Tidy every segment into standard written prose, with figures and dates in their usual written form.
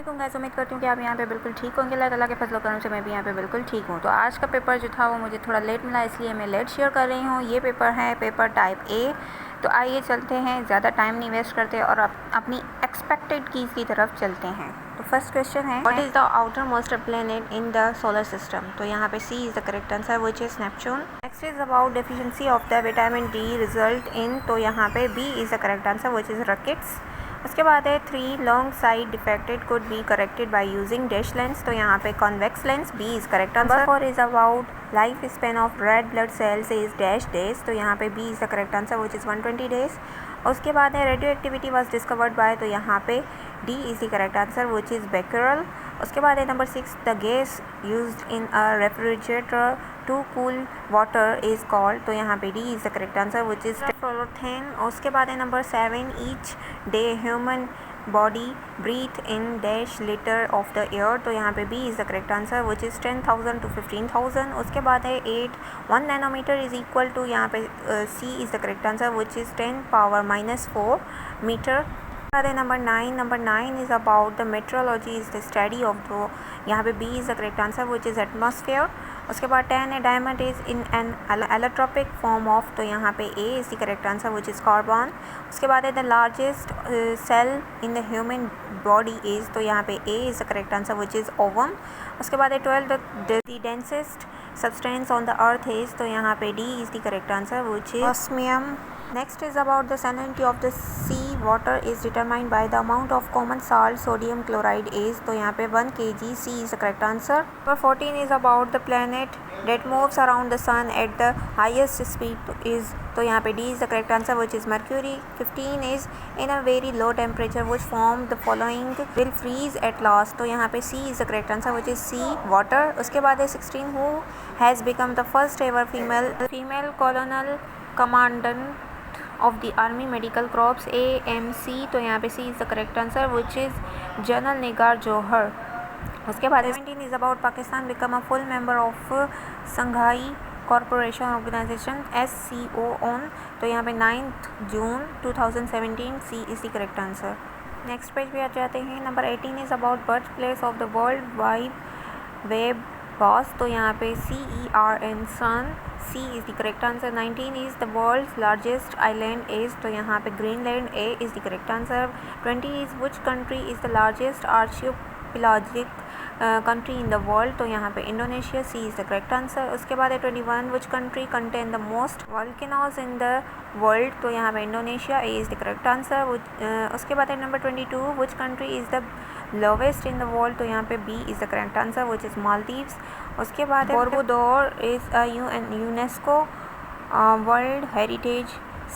अस्सलाम गाइस, उम्मीद करती हूँ कि आप यहाँ पे बिल्कुल ठीक होंगे। अल्लाह ताला के फजल करम से मैं भी यहाँ पे बिल्कुल ठीक हूँ। तो आज का पेपर जो था वो मुझे थोड़ा लेट मिला, इसलिए मैं लेट शेयर कर रही हूँ। ये पेपर है पेपर टाइप ए। तो आइए चलते हैं, ज़्यादा टाइम नहीं वेस्ट करते और अपनी एक्सपेक्टेड कीज़ की तरफ चलते हैं। तो फर्स्ट क्वेश्चन है, what is the outermost planet in the solar system. तो यहाँ पे C is the correct answer, which is Neptune. Next is about deficiency of the vitamin D result in. तो यहाँ पे B is the correct answer, which is rockets. उसके बाद है 3 long side defected could be corrected by using dash lens. तो यहाँ पे convex lens, B is correct answer. 4 is about life span of red blood cells is dash days. तो यहाँ पे B is the correct answer, which is 120 days. उसके बाद है radioactivity was discovered by. तो यहाँ पे D is the correct answer, which is Becquerel. उसके बाद है number 6, the gas used in a refrigerator to cool water is called. तो यहाँ पे D is the correct answer, which is fluorothane. उसके बाद है number 7, each day human body breathe in dash litre of the air. तो यहाँ पे B is the correct answer, which is 10,000 to 15,000। उसके बाद है 8, 1 नैनोमीटर इज़ इक्वल टू। यहाँ पे C is the correct answer, which is 10⁻⁻4 metre. Number 9 is about the metrology is the study of the. यहाँ पे B is the correct answer, which is atmosphere. उसके बाद 10 है diamond is in an allotropic form of. तो यहाँ पे A is the correct answer, which is carbon. उसके बाद है the largest cell in the human body is. तो यहाँ पे A is the correct answer, which is ovum. उसके बाद है 12 the densest substance on the earth is. तो यहाँ पे D is the correct answer, which is osmium. Next is about the salinity of the sea water is determined by the amount of common salt sodium chloride is. तो यहाँ पे 1 kg, C is the correct answer. Number 14 is about the planet that moves around the sun at the highest speed is. तो यहाँ पे D is the correct answer, which is Mercury. 15 is in a very low temperature which form the following will freeze at last. तो यहाँ पे C is the correct answer, which is C, water. उसके बाद है 16, who has become the first ever female colonel commandant of the army medical corps AMC. तो यहाँ पे C is the correct answer, which is general Nigar Johar. उसके बाद 17 is about Pakistan become a full member of Shanghai Cooperation Organization SCO on। तो यहाँ पे 9 जून 2017, C is the correct answer। Next page पे आ जाते हैं। Number 18 is about birth place of the world wide web बॉस। तो यहाँ पे CERN सन, C is the correct answer. 19 is the world's largest island is. तो यहाँ पे Greenland, A is the correct answer. 20 is which country is the largest archipelagic country in the world. तो यहाँ पे Indonesia, C is the correct answer. उसके बाद है 21, which country contain the most volcanoes in the world. तो यहाँ पे Indonesia, A is the correct answer. उसके बाद है number 22, which country is the lowest in the world. तो यहाँ पे B is the correct answer, which is Maldives. उसके बाद Borobudur is a UNESCO world heritage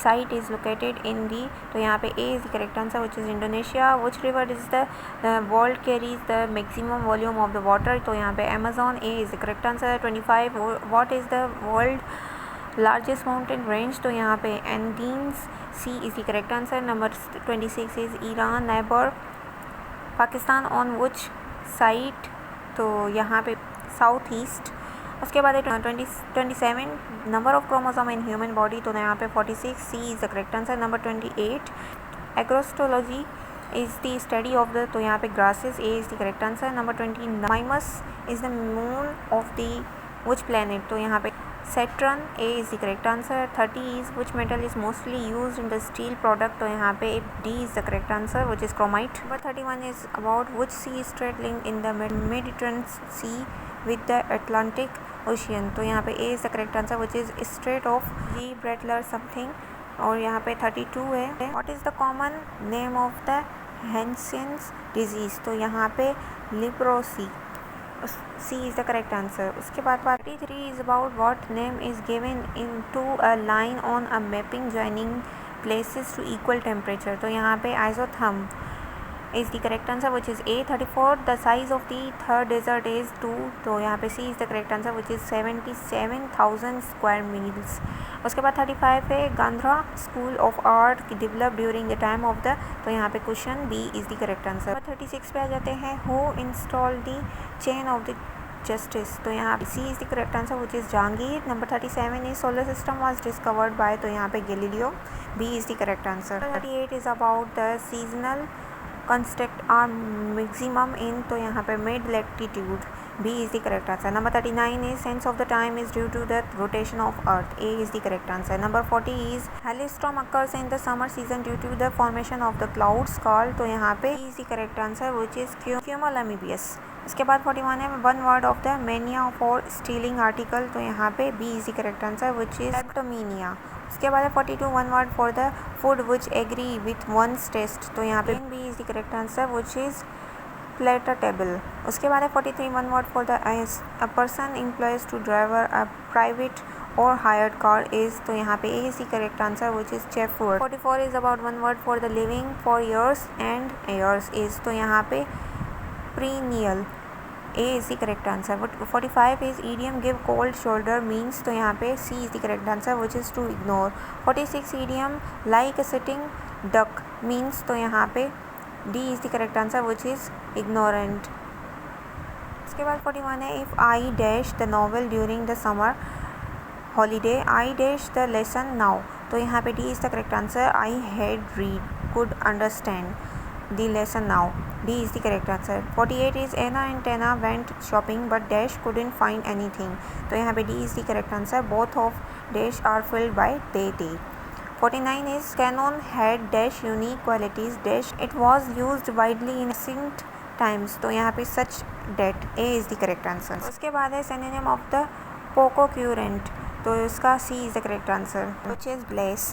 site is located in the. तो यहाँ पे A is the correct answer, which is Indonesia. Which river is the world carries the maximum volume of the water. तो यहाँ पे Amazon, A is the correct answer. 25, what is the world largest mountain range. तो यहाँ पे Andes, C is the correct answer. Number 26 is Iran neighbour Pakistan on which site. तो यहाँ पे south east. उसके बाद है 27, number of chromosome in human body. तो यहाँ पे 46, C is the correct answer. Number 28, agrostology is the study of the. तो यहाँ पे grasses, A is the correct answer. Number 29, Mimas is the moon of the which planet. तो यहाँ पे Saturn, A is the correct answer. 30 is which metal is mostly used in the steel product। तो यहाँ पे D is the correct answer, which is chromite. Number 31 is about which sea is straddling in the Mediterranean Sea with the Atlantic Ocean। तो यहाँ पे A is the correct answer, which is Strait of Gibraltar something। और यहाँ पे 32 है, what is the common name of the Hansen's disease। तो यहाँ पे leprosy, C is the correct answer। उसके बाद 33 is about what name is given into a line on a mapping joining places to equal temperature। तो यहाँ पे isotherm is the correct answer, which is A। 34, the size of the third desert is 2। तो यहाँ पे C is the correct answer, which is 77,000 square miles। उसके बाद 35 है, Gandhara school of art develop during the time of the. तो यहाँ पे question B is the correct answer. 36 पे आ जाते हैं, who install the chain of the justice. तो यहाँ पे C is the correct answer, which is Jahangir. Number 37 is solar system was discovered by. तो यहाँ पे Galileo, B is the correct answer. 38 is about the seasonal construct are maximum in, तो यहाँ पे mid latitude, B is the correct answer. Number 39 is sense of the time is due to the rotation of earth, A is the correct answer. Number 40 is hailstorm occurs in the summer season due to the formation of the clouds called, तो यहाँ पे E is the correct answer which is cumulonimbus. उसके बाद 41 है one word of the mania for stealing article, तो यहाँ पे B is the correct answer which is kleptomania. उसके बाद है 42 one word for the food which agree with one's taste, तो यहाँ पे B is the correct answer which is palatable. उसके बाद है 43 one word for the a person employs to driver a private or hired car is, तो यहाँ पे A is the correct answer which is chauffeur. 44 is about one word for the living for years and years is, तो यहाँ पे perennial, A is the correct answer. 45 is idiom give cold shoulder means, तो यहाँ पे C is the correct answer which is to ignore. 46 idiom like a sitting duck means, तो यहाँ पे D is the correct answer which is ignorant. उसके बाद 41 है if I dash the novel during the summer holiday I dash the lesson now, तो यहाँ पे D is the correct answer. I had read could understand the lesson now, D is the correct answer। 48 is Anna and Tana went shopping but dash couldn't find anything, तो यहाँ पे D is the correct answer। both of dash are filled by they। 49 is Canon had dash unique qualities dash it was used widely in ancient times, तो यहाँ पे such that A is the correct answer। उसके बाद है synonym of the poco current, तो इसका C is the correct answer which is bless।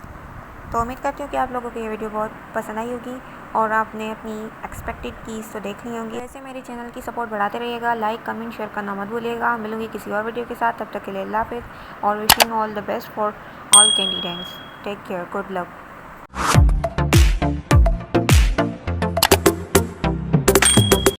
तो उम्मीद करती हूँ कि आप लोगों को ये वीडियो बहुत पसंद आई होगी और आपने अपनी एक्सपेक्टेड कीज़ तो देख ली होंगी। वैसे मेरे चैनल की सपोर्ट बढ़ाते रहिएगा, लाइक कमेंट शेयर करना मत भूलिएगा। मिलूंगी किसी और वीडियो के साथ, तब तक के लिए अल्लाह हाफिज़ और wishing all the best for all candidates. Take care, good luck.